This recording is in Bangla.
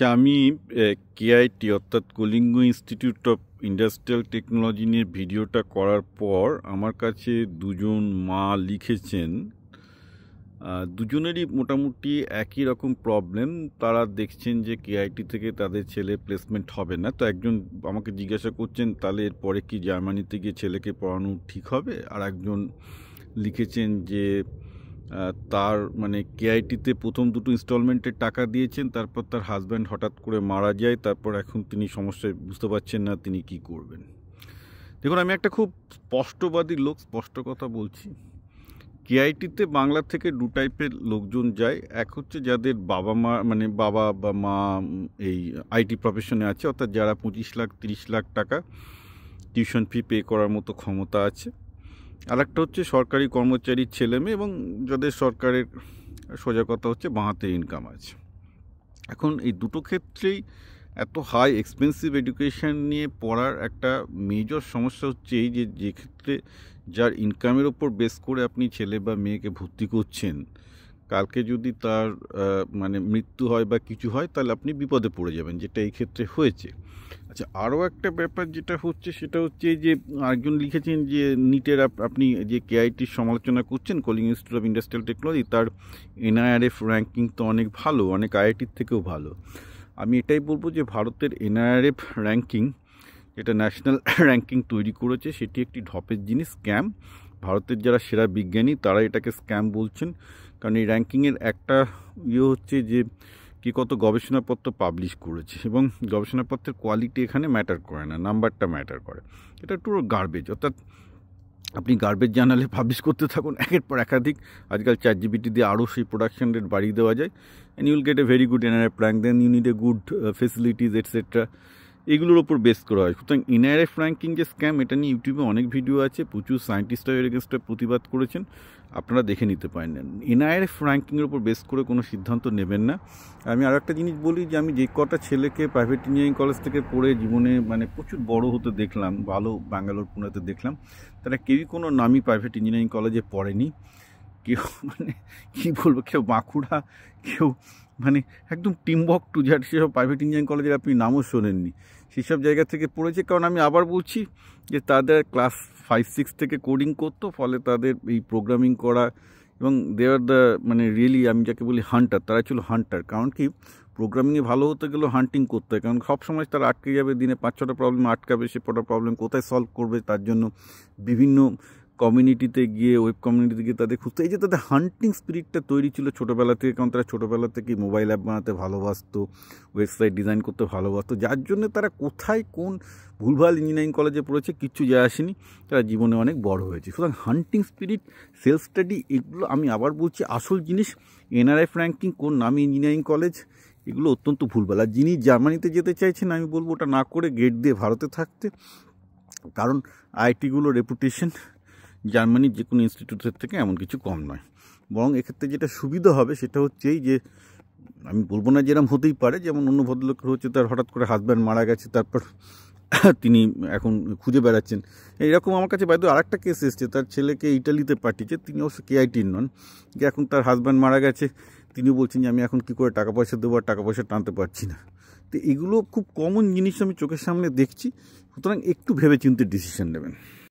আচ্ছা, আমি কেআইটি অর্থাৎ Kalinga institute of industrial technology নিয়ে ভিডিওটা করার পর আমার কাছে দুজন মা লিখেছেন। দুজনেরই মোটামুটি একই রকম প্রবলেম। তারা দেখছেন যে কেআইটি থেকে তাদের ছেলে প্লেসমেন্ট হবে না। তো একজন আমাকে জিজ্ঞাসা করছেন, তাহলে এরপরে কি জার্মানিতে গিয়ে ছেলেকে পড়ানো ঠিক হবে? আর একজন লিখেছেন যে তার মানে কেআইটিতে প্রথম দুটো ইনস্টলমেন্টের টাকা দিয়েছেন, তারপর তার হাজব্যান্ড হঠাৎ করে মারা যায়, তারপর এখন তিনি সমস্যায় বুঝতে পারছেন না তিনি কি করবেন। দেখুন, আমি একটা খুব স্পষ্টবাদী লোক, স্পষ্ট কথা বলছি। কেআইটিতে বাংলা থেকে দু টাইপের লোকজন যায়। এক হচ্ছে যাদের বাবা মা মানে বাবা বা মা এই আইটি প্রফেশনে আছে, অর্থাৎ যারা 25 লাখ 30 লাখ টাকা টিউশন ফি পে করার মতো ক্ষমতা আছে। আরেকটা হচ্ছে সরকারি কর্মচারীর ছেলে মেয়ে, এবং যাদের সরকারের সোজা কথা হচ্ছে বাঁ হাতে ইনকাম আছে। এখন এই দুটো ক্ষেত্রেই এত হাই এক্সপেন্সিভ এডুকেশন নিয়ে পড়ার একটা মেজর সমস্যা হচ্ছে এই যে ক্ষেত্রে যার ইনকামের ওপর বেস করে আপনি ছেলে বা মেয়েকে ভর্তি করছেন, কালকে যদি তার মানে মৃত্যু হয় বা কিছু হয়, তাহলে আপনি বিপদে পড়ে যাবেন, যেটা এই ক্ষেত্রে হয়েছে। আচ্ছা, আরও একটা ব্যাপার যেটা হচ্ছে সেটা হচ্ছে যে আরেকজন লিখেছেন যে নিটের আপনি যে কেআইটির সমালোচনা করছেন, calling institute of industrial technology, তার এনআইআরএফ র্যাঙ্কিং তো অনেক ভালো, অনেক আইআইটির থেকেও ভালো। আমি এটাই বলবো যে ভারতের এনআইআরএফ র্যাঙ্কিং, যেটা ন্যাশনাল র্যাঙ্কিং তৈরি করেছে, সেটি একটি ঢপের জিনিস, স্ক্যাম। ভারতের যারা সেরা বিজ্ঞানী তারা এটাকে স্ক্যাম বলছেন, কারণ এই র্যাঙ্কিংয়ের একটা হচ্ছে যে কি কত গবেষণাপত্র পাবলিশ করেছে, এবং গবেষণাপত্রের কোয়ালিটি এখানে ম্যাটার করে না, নাম্বারটা ম্যাটার করে। এটা একটু গার্বেজ, অর্থাৎ আপনি গার্বেজ জার্নালে পাবলিশ করতে থাকুন একের পর একাধিক। আজকাল চ্যাটজিপিটি দিয়ে আরও সেই প্রোডাকশন রেট বাড়িয়ে দেওয়া যায়, and you'll get a very good NRF rank, then you need a good facilities etcetera, এগুলোর ওপর বেস করা হয়। সুতরাং এনআরএফ র্যাঙ্কিং যে স্ক্যাম, এটা নিয়ে ইউটিউবে অনেক ভিডিও আছে, প্রচুর সায়েন্টিস্টরা এর এগেনস্টে প্রতিবাদ করেছেন, আপনারা দেখে নিতে পারেন। এনআরএফ র্যাঙ্কিংয়ের ওপর বেস করে কোনো সিদ্ধান্ত নেবেন না। আমি আর একটা জিনিস বলি যে আমি যে কটা ছেলেকে প্রাইভেট ইঞ্জিনিয়ারিং কলেজ থেকে পড়ে জীবনে মানে প্রচুর বড় হতে দেখলাম, ভালো ব্যাঙ্গালোর পুনেতে দেখলাম, তারা কেউই কোনো নামি প্রাইভেট ইঞ্জিনিয়ারিং কলেজে পড়েনি। কেউ মানে কী বলবো, কেউ বাঁকুড়া, কেউ মানে একদম টিম্বকটু, যার সেসব প্রাইভেট ইঞ্জিনিয়ারিং কলেজের আপনি নামও শোনেননি, সেসব জায়গা থেকে পড়েছে। কারণ আমি আবার বলছি যে তাদের ক্লাস 5-6 থেকে কোডিং করতো, ফলে তাদের এই প্রোগ্রামিং করা, এবং দে আর দ্য মানে রিয়েলি আমি যাকে বলি হান্টার, তারা ছিল হান্টার। কারণ কি, প্রোগ্রামিংয়ে ভালো হতে গেলেও হান্টিং করতে হয়, কারণ সবসময় তারা আটকে যাবে, দিনে 5-6টা প্রবলেম আটকাবে, সে পড়া প্রবলেম কোথায় সলভ করবে, তার জন্য বিভিন্ন কমিউনিটিতে গিয়ে, ওয়েব কমিউনিটিতে গিয়ে তাদের খুঁজতে, এই যে তাদের হান্টিং স্পিরিটটা তৈরি ছিল ছোটোবেলা থেকে, কারণ তারা ছোটোবেলা থেকেই মোবাইল অ্যাপ বানাতে ভালোবাসতো, ওয়েবসাইট ডিজাইন করতে ভালোবাসতো, যার জন্য তারা কোথায় কোন ভুলভাল ইঞ্জিনিয়ারিং কলেজে পড়েছে কিচ্ছু যায় আসেনি, তারা জীবনে অনেক বড় হয়েছে। সুতরাং হান্টিং স্পিরিট, সেলফ স্টাডি, এগুলো আমি আবার বলছি আসল জিনিস। এনআরএফ র্যাঙ্কিং, কোন নামি ইঞ্জিনিয়ারিং কলেজ, এগুলো অত্যন্ত ভুলভাল। আর যিনি জার্মানিতে যেতে চাইছেন, আমি বলবো ওটা না করে গেট দিয়ে ভারতে থাকতে, কারণ আইআইটিগুলোর রেপুটেশন জার্মানির যে কোনো ইনস্টিটিউটের থেকে এমন কিছু কম নয়। বরং এক্ষেত্রে যেটা সুবিধা হবে সেটা হচ্ছে এই যে, আমি বলবো না যেরকম হতেই পারে, যেমন অন্য ভদ্রলোকের হচ্ছে তার হঠাৎ করে হাজব্যান্ড মারা গেছে, তারপর তিনি এখন খুঁজে বেড়াচ্ছেন। এরকম আমার কাছে বাইরে আরেকটা কেস এসছে, তার ছেলেকে ইটালিতে পাঠিয়েছে, তিনি অবশ্য কেআইটির নন, যে এখন তার হাজব্যান্ড মারা গেছে, তিনি বলছেন যে আমি এখন কী করে টাকা পয়সা দেবো, আর টাকা পয়সা টানতে পারছি না। তো এগুলো খুব কমন জিনিস আমি চোখের সামনে দেখছি। সুতরাং একটু ভেবে চিন্তে ডিসিশন নেবেন।